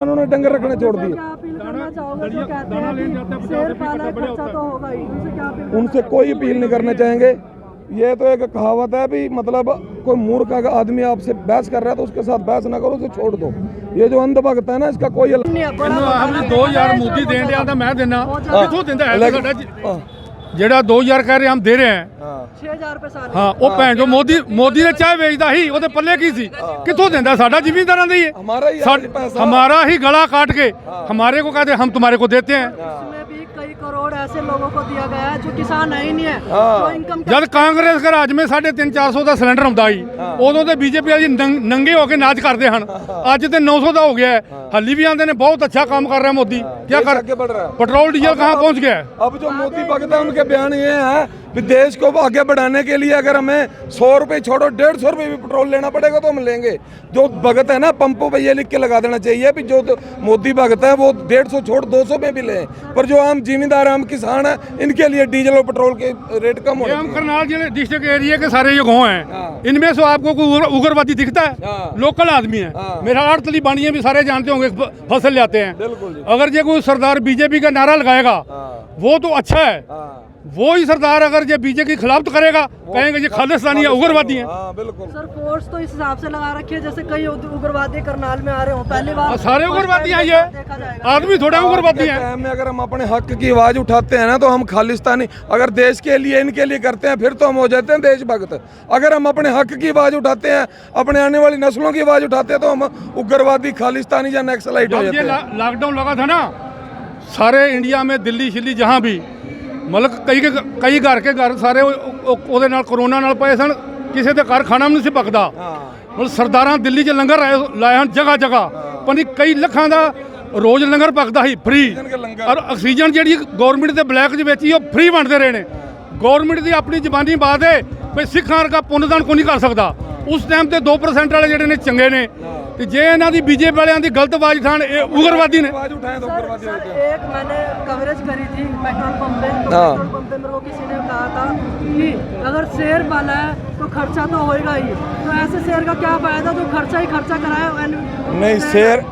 उन्होंने डंगर रखने छोड़ दिए। उनसे कोई अपील नहीं करना चाहेंगे। ये तो एक कहावत है भी, मतलब कोई मूर्ख अगर आदमी आपसे बहस कर रहा है तो उसके साथ बहस ना करो, उसे छोड़ दो। ये जो अंधभक्त है ना, इसका कोई हमने 2000 मोदी देन दिया था, मैं देना किथों दिंदा है ਜਿਹੜਾ 2000 कह रहे हम दे रहे हैं 6000 रुपए साल। हाँ वो भैन जो मोदी ने चाय बेचता ही ਉਹਦੇ पल्ले की सी किथों दिंदा, साडा जिम्मेदारां दी है, हमारा ही गला काट के हमारे को कहते हम तुम्हारे को देते हैं। इसमें भी कई करोड़ ऐसे लोगों को दिया गया है जो किसान है ही नहीं है, जो इनकम जब कांग्रेस के राज में 350-400 ਦਾ ਸਿਲੰਡਰ ਹੁੰਦਾ ਸੀ, ਉਦੋਂ ਤੇ ਬੀਜੇਪੀ ਵਾਲੀ ਨੰਗੇ ਹੋ ਕੇ ਨਾਚ ਕਰਦੇ ਹਨ। ਅੱਜ ਤੇ 900 ਦਾ ਹੋ ਗਿਆ ਹੈ। हल्ली भी आते ने बहुत अच्छा काम कर रहा है मोदी, क्या कर पेट्रोल डीजल कहाँ पहुँच गया है। अब जो मोदी भगत है उनके बयान ये है कि देश को आगे बढ़ाने के लिए अगर हमें 100 रुपए छोड़ो 150 रुपए भी पेट्रोल लेना पड़ेगा तो हम लेंगे। जो भगत है ना, पंपों पे ये लिख के लगा देना चाहिए कि जो मोदी भगत है वो 150 छोड़ 200 में भी लें, पर जो आम जिम्मेदार आम किसान है इनके लिए डीजल और पेट्रोल के रेट कम हो। हम करनाल जिले डिस्ट्रिक्ट एरिया के सारे ये गाँव हैं, इनमें से आपको कोई उग्रवादी दिखता है? लोकल आदमी है, मेरा आड़तली बानियां भी सारे जानते होंगे फसल ले आते हैं। अगर ये कोई सरदार बीजेपी का नारा लगाएगा वो तो अच्छा है, वो ही सरदार अगर ये बीजेपी के खिलाफ करेगा कहेंगे ये खालिस्तानी है, उग्रवादी है। सर फोर्स तो इस हिसाब से लगा रखी है जैसे कई उग्रवादी करनाल में आ रहे हो, पहली बार सारे उग्रवादी हैं, ये आदमी थोड़ा उग्रवादी है। अगर हम अपने हक की आवाज उठाते हैं ना तो हम खालिस्तानी, अगर देश के लिए इनके लिए करते हैं फिर तो हम हो जाते हैं देशभक्त। अगर हम अपने हक की आवाज उठाते हैं, अपने आने वाली नस्लों की आवाज उठाते हैं तो हम उग्रवादी खालिस्तानी या नक्सलाइट हो जाते हैं। लॉकडाउन लगा था ना सारे इंडिया में, दिल्ली शिल्ली जहाँ भी, मतलब कई घर के घर सारे ਉਹਦੇ ਨਾਲ कोरोना ਨਾਲ ਪਏ ਸਨ, ਕਿਸੇ ਦੇ ਘਰ ਖਾਣਾ ਨਹੀਂ ਸੀ ਪੱਕਦਾ। ਮਤਲਬ ਸਰਦਾਰਾਂ ਦਿੱਲੀ 'ਚ ਲੰਗਰ ਲਾਏ ਹਨ ਜਗ੍ਹਾ ਜਗ੍ਹਾ, ਪਨੀ ਕਈ ਲੱਖਾਂ ਦਾ ਰੋਜ਼ ਲੰਗਰ ਪੱਕਦਾ ਸੀ ਫ੍ਰੀ। ਔਰ ਆਕਸੀਜਨ ਜਿਹੜੀ ਗਵਰਨਮੈਂਟ ਦੇ ਬਲੈਕ 'ਚ ਵੇਚੀ ਉਹ ਫ੍ਰੀ ਵੰਡਦੇ ਰਹੇ ਨੇ। ਗਵਰਨਮੈਂਟ ਦੀ ਆਪਣੀ ਜ਼ਬਾਨੀ ਬਾਤ ਹੈ ਵੀ ਸਿੱਖਾਂ ਵਰਗਾ ਪੁੰਨਦਾਨ ਕੋਈ ਨਹੀਂ ਕਰ ਸਕਦਾ। ਉਸ ਟਾਈਮ ਤੇ 2% ਵਾਲੇ ਜਿਹੜੇ ਨੇ ਚੰਗੇ ਨੇ, ਤੇ ਜੇ ਇਹਨਾਂ ਦੀ ਬੀਜੇਪੀ ਵਾਲਿਆਂ ਦੀ ਗਲਤ ਆਵਾਜ਼ ਉਠਾਣ ਇਹ उग्रवादी ने। एक मैंने कवरेज करी थी पेट्रोल पंप पे, तो पेट्रोल पंप पे मेरे को किसी ने कहा था कि अगर शेर पाला है तो खर्चा तो होएगा ही, तो ऐसे शेर का क्या फायदा जो खर्चा ही खर्चा कराए। नहीं,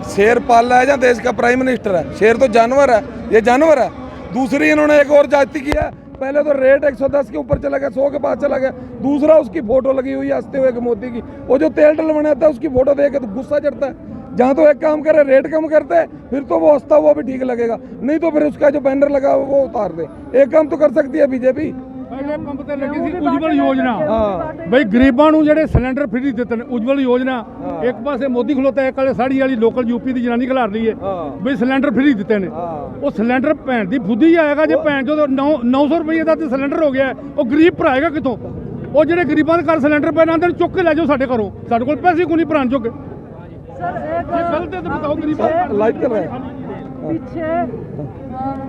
शेर पाल रहा है या देश का प्राइम मिनिस्टर है? शेर तो जानवर है, ये जानवर है। दूसरी इन्होंने एक और जाति किया, पहले तो रेट 110 के ऊपर चला गया, 100 के पास चला गया। दूसरा उसकी फोटो लगी हुई है हंसते हुए मोदी की, वो जो तेल डल बनाता है उसकी फोटो देख के तो गुस्सा चढ़ता है। जहाँ तो एक काम करे रेट कम करते हैं, फिर तो वो हंसता हुआ भी ठीक लगेगा, नहीं तो फिर उसका जो बैनर लगा वो उतार दे। एक काम तो कर सकती है बीजेपी। ਪਹਿਲੇ ਪੰਪ ਤੇ ਲੱਗੀ ਸੀ ਉਜਵਲ ਯੋਜਨਾ, ਬਈ ਗਰੀਬਾਂ ਨੂੰ ਜਿਹੜੇ ਸਿਲੰਡਰ ਫ੍ਰੀ ਦਿੱਤੇ ਨੇ, ਉਜਵਲ ਯੋਜਨਾ। ਇੱਕ ਪਾਸੇ ਮੋਦੀ ਖਲੋਤਾ, ਇੱਕ ਵਾਲੇ ਸਾੜੀ ਵਾਲੀ ਲੋਕਲ ਯੂਪੀ ਦੀ ਜਨਾਨੀ ਖਿਲਾਰ ਲਈ ਹੈ ਬਈ ਸਿਲੰਡਰ ਫ੍ਰੀ ਦਿੱਤੇ ਨੇ। ਉਹ ਸਿਲੰਡਰ ਭੈਣ ਦੀ ਫੁੱਦੀ ਆਏਗਾ ਜੇ ਭੈਣ ਜਦੋਂ 900 ਰੁਪਏ ਦਾ ਤੇ ਸਿਲੰਡਰ ਹੋ ਗਿਆ, ਉਹ ਗਰੀਬ ਭਰਾਏਗਾ ਕਿੱਥੋਂ? ਉਹ ਜਿਹੜੇ ਗਰੀਬਾਂ ਦੇ ਘਰ ਸਿਲੰਡਰ ਪਏ ਨਾ ਚੁੱਕ ਕੇ ਲੈ ਜਾਓ ਸਾਡੇ ਘਰੋਂ, ਸਾਡੇ ਕੋਲ ਪੈਸੇ ਕੋਈ ਨਹੀਂ ਭਰਾਉਣ ਚੁੱਕੇ। गलत है तो बताओ, गरीब लाइक कर रहे हैं। पीछे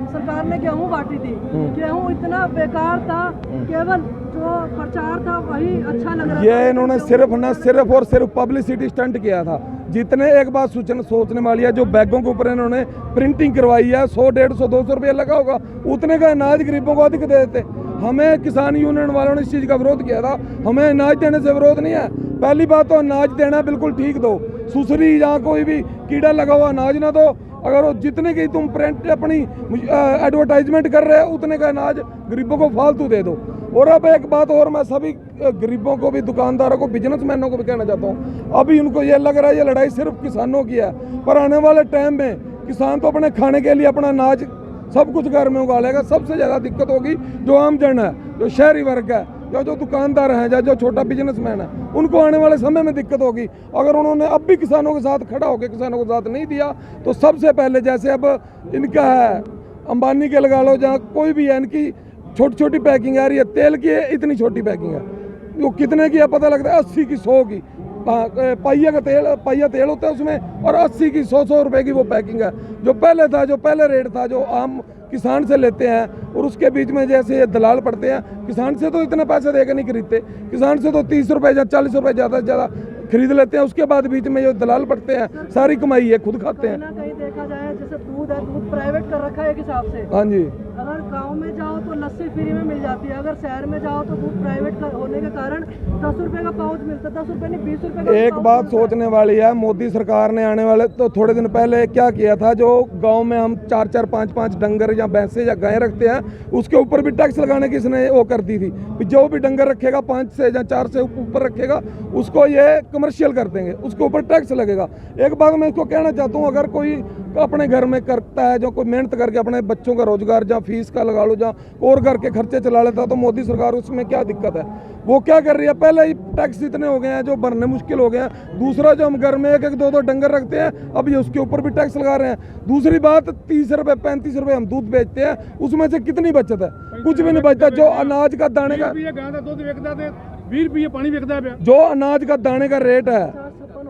सरकार ने गेहूं बांटी थी, गेहूं इतना बेकार था, केवल जो प्रचार था वही अच्छा लग रहा। ये इन्होंने सिर्फ और सिर्फ पब्लिसिटी स्टंट किया था। जितने एक बात सोचने वाली है, जो बैगों के ऊपर इन्होंने प्रिंटिंग करवाई है, 100, 150, 200 रुपये लगा होगा, उतने का अनाज गरीबों को अधिक दे देते। हमें किसान यूनियन वालों ने इस चीज़ का विरोध किया था। हमें अनाज देने से विरोध नहीं है। पहली बात तो अनाज देना बिल्कुल ठीक दो, सुसरी जहाँ कोई भी कीड़ा लगा हुआ अनाज ना दो। अगर वो जितने की तुम प्रिंट अपनी एडवर्टाइजमेंट कर रहे हो उतने का अनाज गरीबों को फालतू दे दो। और अब एक बात और, मैं सभी गरीबों को भी, दुकानदारों को, बिजनेसमैनों को भी कहना चाहता हूँ, अभी उनको ये लग रहा है ये लड़ाई सिर्फ किसानों की है, पर आने वाले टाइम में किसान तो अपने खाने के लिए अपना अनाज सब कुछ घर में उगा लेगा। सबसे ज़्यादा दिक्कत होगी जो आम जन है, जो शहरी वर्ग है, जो दुकानदार हैं या जो छोटा बिजनेसमैन है, उनको आने वाले समय में दिक्कत होगी। अगर उन्होंने अब भी किसानों के साथ खड़ा होकर किसानों को साथ नहीं दिया तो सबसे पहले, जैसे अब इनका है अंबानी के लगा लो, जहाँ कोई भी है, इनकी छोटी छोटी पैकिंग आ रही है तेल की, इतनी छोटी पैकिंग है, वो कितने की है पता लगता है? 80 की, 100 की पहिया तेल होता है उसमें, और 80 की 100 रुपए की वो पैकिंग है। जो पहले रेट था जो आम किसान से लेते हैं, और उसके बीच में जैसे ये दलाल पड़ते हैं, किसान से तो इतने पैसे देकर नहीं खरीदते, किसान से तो 30 रुपए या 40 रुपए ज़्यादा से ज़्यादा खरीद लेते हैं, उसके बाद बीच में जो दलाल पड़ते हैं सारी कमाई है खुद खाते कहीं हैं। ना कहीं देखा जाए जैसे दूध है, दूध प्राइवेट कर रखा है एक हिसाब से। हाँ जी, अगर गांव में जाओ तो लस्सी फ्री में मिल जाती है, अगर शहर में जाओ तो दूध प्राइवेट होने के कारण 10 रुपए का पाउच मिलता है, 10 रुपए नहीं 20 रुपए का एक पाउच बात मिलता है। सोचने वाली है, मोदी सरकार ने आने वाले तो थोड़े दिन पहले क्या किया था, जो गांव में हम 4-4 5-5 डंगर या भैंसे या गाय रखते हैं उसके ऊपर भी टैक्स लगाने की इसने वो कर दी थी कि जो भी डंगर रखेगा 5 से या 4 से ऊपर रखेगा उसको ये कमर्शियल कर देंगे, उसके ऊपर टैक्स लगेगा। एक बात मैं इसको कहना चाहता हूँ, अगर कोई अपने घर में करता है, जो कोई मेहनत करके अपने बच्चों का रोजगार या फीस का लगा लो या और घर के खर्चे चला लेता, तो मोदी सरकार उसमें क्या दिक्कत है? वो क्या कर रही है, पहले ही टैक्स इतने हो गए हैं जो भरने मुश्किल हो गए हैं। दूसरा, जो हम घर में 1-1 2-2 डंगर रखते हैं, अब ये उसके ऊपर भी टैक्स लगा रहे हैं। दूसरी बात, 30 रुपए 35 रुपए हम दूध बेचते हैं, उसमें से कितनी बचत है? कुछ भी नहीं बचता। जो अनाज का दाने का 20 रुपये पानी बिकता है। जो अनाज का दाने का रेट है,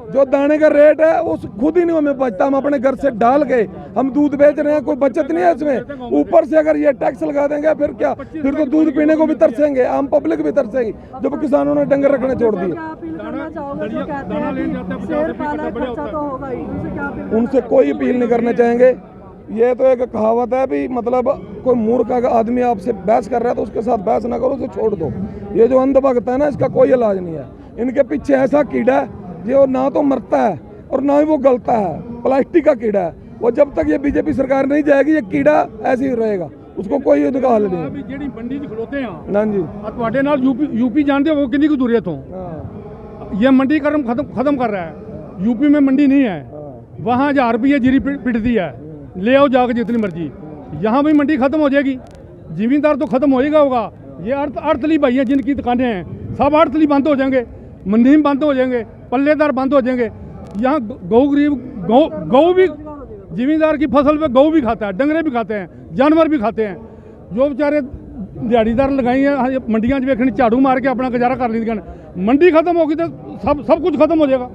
जो दाने का रेट है उस खुद ही नहीं हमें बचता। हम अपने घर से डाल के हम दूध बेच रहे हैं, कोई बचत नहीं है इसमें। ऊपर से अगर ये टैक्स लगा देंगे फिर क्या, फिर तो दूध पीने को भी तरसेंगे, आम पब्लिक भी तरसेगी जब किसानों ने डंगर रखने छोड़ दिए। क्या अपील करना चाहोगे जो कहते हैं कि शेर पाला है, खर्चा तो होगा ही, उनसे क्या अपील उनसे कोई अपील नहीं करना चाहेंगे। ये तो एक कहावत है भी, मतलब कोई मूर्ख अगर आदमी आपसे बहस कर रहा है तो उसके साथ बहस ना करो, उसे छोड़ दो। ये जो अंधभक्त है ना, इसका कोई इलाज नहीं है। इनके पीछे ऐसा कीड़ा है जो ना तो मरता है और ना ही वो गलता है, प्लास्टिक का कीड़ा है। वो जब तक ये बीजेपी सरकार नहीं जाएगी ये कीड़ा ऐसे ही रहेगा, उसको कोई उसका हल नहीं है। ਜਿਹੜੀ ਮੰਡੀ 'ਚ ਖਲੋਤੇ ਆ ना जी, ਆ ਤੁਹਾਡੇ ਨਾਲ यूपी जानते हो कितनी की दूरी है तो ये मंडी कर्म खत्म कर रहा है। यूपी में मंडी नहीं है, वहाँ 1000 रुपये जीरी पिटती है, ले आओ जाकर जितनी मर्जी। यहाँ भी मंडी खत्म हो जाएगी, जिमींदार तो खत्म होएगा होगा। ये अर्थली भाई हैं जिनकी दुकानें हैं, सब अर्थली बंद हो जाएंगे, मंडी में बंद हो जाएंगे, पल्लेदार बंद हो जाएंगे। यहाँ गऊ भी जिमींदार की फसल पे गऊ भी खाता है, डंगरे भी खाते हैं, जानवर भी खाते हैं। जो बेचारे दिहाड़ीदार लगाई हैं मंडियां वेखने, झाड़ू मार के अपना गुजारा कर लीजिए। मंडी खत्म होगी तो सब कुछ खत्म हो जाएगा।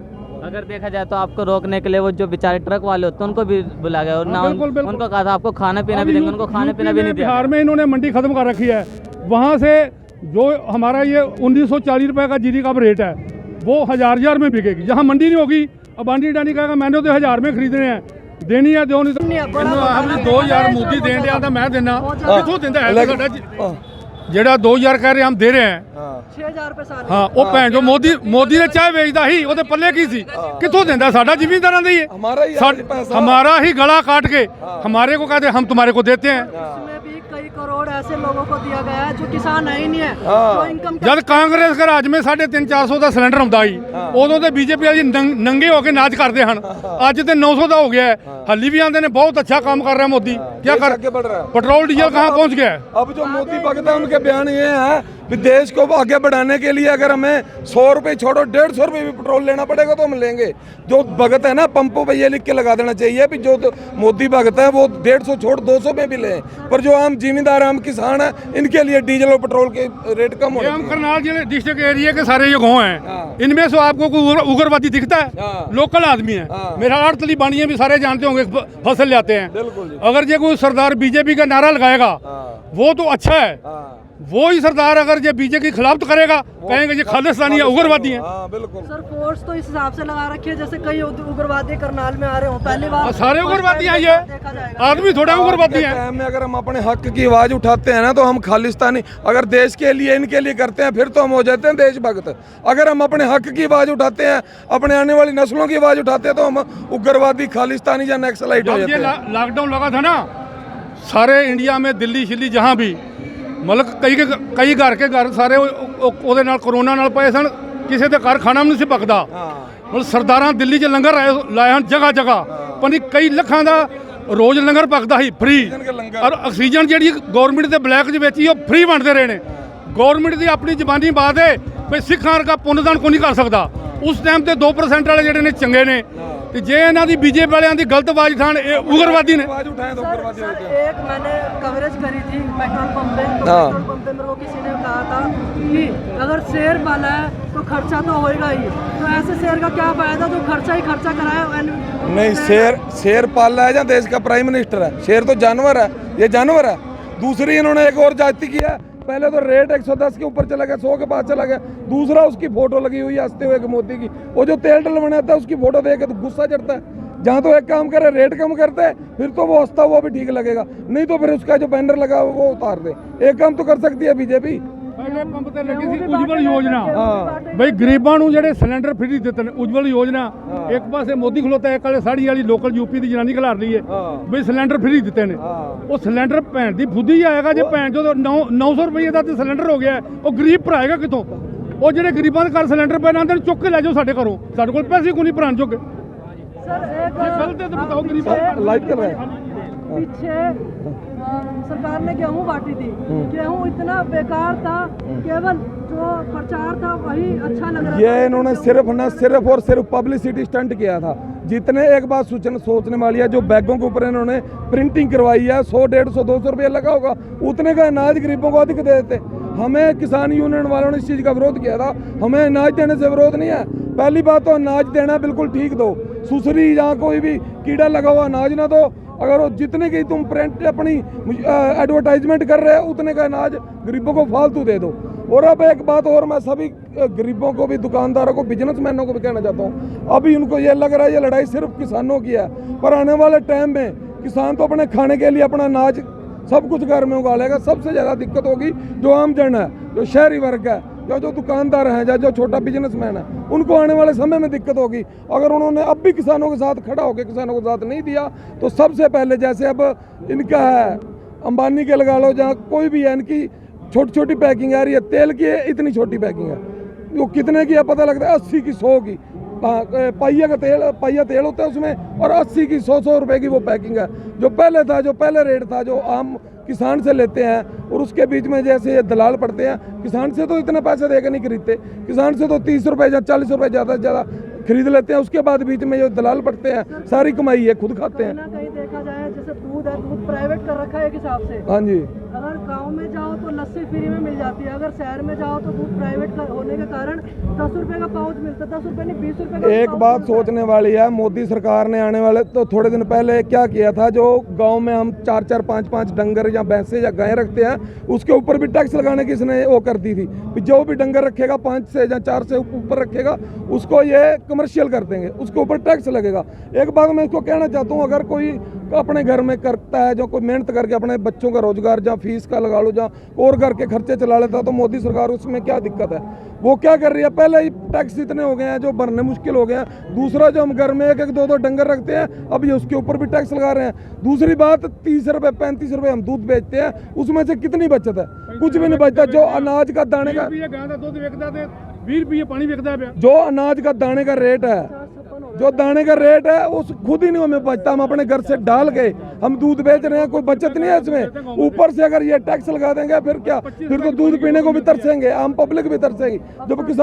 अगर देखा जाए तो आपको रोकने के लिए वो जो बेचारे ट्रक वाले होते हैं उनको भी बुला गया और ना बिल्कुल। उनको कहा था आपको खाना पीना भी देंगे, उनको खाने पीना भी नहीं दिया। बिहार में इन्होंने मंडी खत्म कर रखी है। वहाँ से जो हमारा ये 1940 रुपये का जीरी का रेट है वो 1000 में बिकेगी। जहाँ मंडी नहीं होगी, अब आंटी डांडी कहेगा मैंने तो 1000 में खरीदने हैं, देनी है दो नहीं तो नहीं है, बड़ा ਇਹਨੂੰ ਆਪ घोटाला है। 2000 मोदी देन दिया था मैं देना, किथों दिंदा है लेकिन- साਡਾ ਜਿਹੜਾ 2000 कह रहे हम दे रहे हैं। 6000 रुपए साल ਹਾਂ ਉਹ ਭੈਣ ਜੋ ਮੋਦੀ ਨੇ ਚਾਹ ਵੇਚਦਾ ਸੀ ਉਹਦੇ ਪੱਲੇ ਕੀ ਸੀ, ਕਿੱਥੋਂ ਦਿੰਦਾ? ਸਾਡਾ ਜ਼ਿਮੀਂਦਾਰਾਂ ਦਾ ਹੀ ਹੈ, हमारा ही है पैसा। हमारा ही गला काट के हमारे को कहते हम तुम्हारे को देते हैं। उसमें भी कई करोड़ ऐसे लोगों को दिया गया है जो किसान है ही नहीं है, हाँ। जो इनकम ਜਦ ਕਾਂਗਰਸ ਦੇ ਰਾਜ में 350-400 ਦਾ ਸਿਲੰਡਰ ਆਉਂਦਾ ਸੀ, ਉਦੋਂ ਤੇ ਬੀਜੇਪੀ ਵਾਲੀ ਨੰਗੇ ਹੋ ਕੇ ਨਾਚ ਕਰਦੇ ਹਨ। ਅੱਜ ਤੇ 900 ਦਾ ਹੋ ਗਿਆ ਹੈ। ਹੱਲੀ ਵੀ ਆਂਦੇ ਨੇ ਬਹੁਤ अच्छा काम कर रहा है मोदी। क्या कर आगे बढ़ रहा है। पेट्रोल डीजल कहाँ पहुंच गया है? अब जो मोदी भगत है उनके बयान ये है कि देश को आगे बढ़ाने के लिए अगर हमें 100 रुपए छोड़ो 150 रुपए भी पेट्रोल लेना पड़ेगा तो हम लेंगे। जो भगत है ना, पंपों पे ये लिख के लगा देना चाहिए भी जो तो मोदी भगत है वो 150 छोड़ 200 में भी लें, पर जो आम जिम्मेदार आम किसान है इनके लिए डीजल और पेट्रोल के रेट कम ये होने हम चाहिए। करनाल जिले डिस्ट्रिक्ट एरिया के सारे ये गाँव हैं, हाँ। इनमें से आपको कोई उग्रवादी दिखता है? हाँ। लोकल आदमी है। हाँ। मेरा अर्थली बानियां भी सारे जानते होंगे, फसल ले आते हैं। बिल्कुल जी। अगर ये कोई सरदार बीजेपी का नारा लगाएगा हाँ। वो तो अच्छा है, हाँ। वो ही सरदार अगर ये बीजेपी के खिलाफ करेगा कहेंगे ये खालिस्तानी है, उग्रवादी है। हाँ बिल्कुल। सर फोर्स तो इस हिसाब से लगा रखी है जैसे कई उग्रवादी करनाल में आ रहे हो, पहली बार सारे उग्रवादी हैं ये, देखा जाएगा। आदमी थोड़ा उग्रवादी है। टाइम में अगर हम अपने हक की आवाज उठाते हैं ना तो हम खालिस्तानी, अगर देश के लिए इनके लिए करते हैं फिर तो हम हो जाते हैं देशभक्त। अगर हम अपने हक की आवाज उठाते हैं, अपने आने वाली नस्लों की आवाज उठाते हैं तो हम उग्रवादी खालिस्तानी या नक्सलाइट हो जब ये जाते हैं। लॉकडाउन लगा था ना, सारे इंडिया में दिल्ली शिल्ली जहाँ भी मतलब कई घर ਸਾਰੇ ਉਹਦੇ ਨਾਲ ਕਰੋਨਾ ਨਾਲ ਪਏ ਸਨ, ਕਿਸੇ ਦੇ ਘਰ ਖਾਣਾ ਵੀ ਨਹੀਂ ਸੀ ਪੱਕਦਾ। ਮਤਲਬ ਸਰਦਾਰਾਂ ਦਿੱਲੀ 'ਚ ਲੰਗਰ ਲਾਏ ਹਨ ਜਗ੍ਹਾ ਜਗ੍ਹਾ, ਪਨੀ ਕਈ ਲੱਖਾਂ ਦਾ ਰੋਜ਼ ਲੰਗਰ ਪੱਕਦਾ ਸੀ ਫ੍ਰੀ। ਔਰ ਆਕਸੀਜਨ ਜਿਹੜੀ ਗਵਰਨਮੈਂਟ ਦੇ ਬਲੈਕ 'ਚ ਵੇਚੀ ਉਹ ਫ੍ਰੀ ਵੰਡਦੇ ਰਹੇ ਨੇ। ਗਵਰਨਮੈਂਟ ਦੀ ਆਪਣੀ ਜ਼ਬਾਨੀ ਬਾਤ ਹੈ ਵੀ ਸਿੱਖਾਂ ਵਰਗਾ ਪੁੰਨਦਾਨ ਕੋਈ ਨਹੀਂ ਕਰ ਸਕਦਾ। ਉਸ ਟਾਈਮ ਤੇ 2% ਵਾਲੇ ਜਿਹੜੇ ਨੇ ਚੰਗੇ ਨੇ, ਤੇ ਜੇ ਇਹਨਾਂ ਦੀ ਬੀਜੇਪੀ ਵਾਲਿਆਂ ਦੀ ਗਲਤ ਆਵਾਜ਼ ਉਠਾਣ ਇਹ ਉਗਰਵਾਦੀ ਨੇ। आवाज उठाएं तो सर, उग्रवादी सर होते हैं। एक मैंने कवरेज करी थी पेट्रोल पंप पे, तो हाँ। पेट्रोल पंप पे मेरे को किसी ने कहा था कि अगर शेर पाला है तो खर्चा तो होएगा ही, तो ऐसे शेर का क्या फायदा जो खर्चा ही खर्चा कराए। नहीं, शेर पाल रहा है या देश का प्राइम मिनिस्टर है? शेर तो जानवर है, ये जानवर है। दूसरी इन्होंने एक और जाति की है पहले तो रेट 110 के ऊपर चला गया, 100 के पास चला गया। दूसरा उसकी फोटो लगी हुई है हंसते हुए मोदी की, वो जो तेल डलवाना आता है उसकी फोटो देख के तो गुस्सा चढ़ता है। जहाँ तो एक काम करे रेट कम करते हैं, फिर तो वो हंसता हुआ भी ठीक लगेगा, नहीं तो फिर उसका जो बैनर लगा हुआ वो उतार दे। एक काम तो कर सकती है बीजेपी। ਪਹਿਲੇ ਪੰਪ ਤੇ ਲੱਗੀ ਸੀ ਉਜਵਲ ਯੋਜਨਾ ਬਈ ਗਰੀਬਾਂ ਨੂੰ ਜਿਹੜੇ ਸਿਲੰਡਰ ਫ੍ਰੀ ਦਿੱਤੇ ਨੇ ਉਜਵਲ ਯੋਜਨਾ ਇੱਕ ਪਾਸੇ ਮੋਦੀ ਖਲੋਤਾ ਇੱਕ ਵਾਲੇ ਸਾੜੀ ਵਾਲੀ ਲੋਕਲ ਯੂਪੀ ਦੀ ਜਨਾਨੀ ਖਿਲਾਰ ਲਈ ਹੈ ਬਈ ਸਿਲੰਡਰ ਫ੍ਰੀ ਦਿੱਤੇ ਨੇ ਉਹ ਸਿਲੰਡਰ ਭੈਣ ਦੀ ਫੁੱਦੀ ਆਏਗਾ ਜੇ ਭੈਣ ਜਦੋਂ 900 ਰੁਪਏ ਦਾ ਤੇ ਸਿਲੰਡਰ ਹੋ ਗਿਆ ਉਹ ਗਰੀਬ ਭਰਾਏਗਾ ਕਿੱਥੋਂ ਉਹ ਜਿਹੜੇ ਗਰੀਬਾਂ ਦੇ ਘਰ ਸਿਲੰਡਰ ਪਏ ਨਾ ਚੁੱਕ ਕੇ ਲੈ ਜਾਓ ਸਾਡੇ ਘਰੋਂ ਸਾਡੇ ਕੋਲ ਪੈਸੇ ਕੋਈ ਨਹੀਂ ਭਰਾਣ ਚੁੱਕੇ सर एक गलत है तो बताओ गरीब लाइक कर रहे हैं पीछे सरकार ने गेहूं बांटी थी, गेहूं इतना बेकार था, केवल जो प्रचार था वही अच्छा लग रहा ये था। इन्होंने सिर्फ और सिर्फ पब्लिसिटी स्टंट किया था। जितने एक बात सोचने वाली है, जो बैगों के ऊपर इन्होंने प्रिंटिंग करवाई है, 100, 150, 200 रुपये लगा होगा, उतने का अनाज गरीबों को अधिक दे देते। हमें किसान यूनियन वालों ने इस चीज़ का विरोध किया था। हमें अनाज देने से विरोध नहीं है। पहली बात तो अनाज देना बिल्कुल ठीक दो, सुसरी या कोई भी कीड़ा लगा हुआ अनाज ना दो। अगर वो जितने की तुम प्रिंट अपनी एडवर्टाइजमेंट कर रहे हो उतने का अनाज गरीबों को फालतू दे दो। और अब एक बात और, मैं सभी गरीबों को भी, दुकानदारों को, बिजनेसमैनों को भी कहना चाहता हूँ, अभी उनको ये लग रहा है ये लड़ाई सिर्फ किसानों की है, पर आने वाले टाइम में किसान तो अपने खाने के लिए अपना अनाज सब कुछ घर में उगा लेगा। सबसे ज़्यादा दिक्कत होगी जो आम जन है, जो शहरी वर्ग है, जो दुकानदार हैं, जो छोटा बिजनेसमैन है, उनको आने वाले समय में दिक्कत होगी। अगर उन्होंने अब भी किसानों के साथ खड़ा होकर किसानों को साथ नहीं दिया तो सबसे पहले, जैसे अब इनका है अंबानी के लगा लो, जहाँ कोई भी है, इनकी छोटी छोटी पैकिंग आ रही है तेल की, इतनी छोटी पैकिंग है, वो कितने की है पता लगता है, 80 की 100 की पहिया तेल होता है उसमें, और 80 की 100 रुपए की वो पैकिंग है। जो पहले रेट था, जो आम किसान से लेते हैं, और उसके बीच में जैसे ये दलाल पड़ते हैं, किसान से तो इतने पैसे देकर नहीं खरीदते, किसान से तो 30 रुपए या 40 रुपए ज़्यादा से ज़्यादा खरीद लेते हैं। उसके बाद बीच में जो दलाल पड़ते हैं, सारी कमाई है, खुद खाते हैं। कहीं ना कहीं देखा जाए, जैसे दूध है, दूध प्राइवेट कर रखा है एक हिसाब से। हाँ जी, अगर गांव में जाओ तो लस्सी फ्री में मिल जाती है, अगर शहर में जाओ तो दूध प्राइवेट होने के कारण 10 रुपए का पाउच मिलता है, 10 रुपए नहीं 20 रुपए का एक पाउच बात मिलता है। सोचने वाली है, मोदी सरकार ने आने वाले तो थोड़े दिन पहले क्या किया था, जो गांव में हम 4-4, 5-5 डंगर या भैंसे या गायें रखते हैं, उसके ऊपर भी टैक्स लगाने की इसने वो कर दी थी। जो भी डंगर रखेगा 5 से या 4 से ऊपर रखेगा, उसको ये कमर्शियल कर देंगे, उसके ऊपर टैक्स लगेगा। एक बात मैं इसको कहना चाहता हूँ, अगर कोई अपने घर में करता है, जो कोई मेहनत करके अपने बच्चों का रोजगार, जहाँ फीस का लगा लो, जहाँ और घर के खर्चे चला लेता, तो मोदी सरकार उसमें क्या दिक्कत है? वो क्या कर रही है, पहले ही टैक्स इतने हो गए हैं जो भरने मुश्किल हो गए हैं। दूसरा, जो हम घर में 1-1, 2-2 डंगर रखते हैं, अब ये उसके ऊपर भी टैक्स लगा रहे हैं। दूसरी बात, 30 रुपए 35 रुपए हम दूध बेचते हैं, उसमें से कितनी बचत है? कुछ भी नहीं बचता। जो अनाज का दाने का 20 रुपये पानी बिकता है, जो अनाज का दाने का रेट है, जो दाने का रेट है, उस खुद ही नहीं हमें बचता। हम अपने घर से डाल के हम दूध बेच रहे हैं, कोई बचत नहीं है इसमें। ऊपर से अगर ये टैक्स लगा देंगे, फिर क्या? फिर तो दूध पीने को भी तरसेंगे, आम पब्लिक भी तरसेगी। जब किसान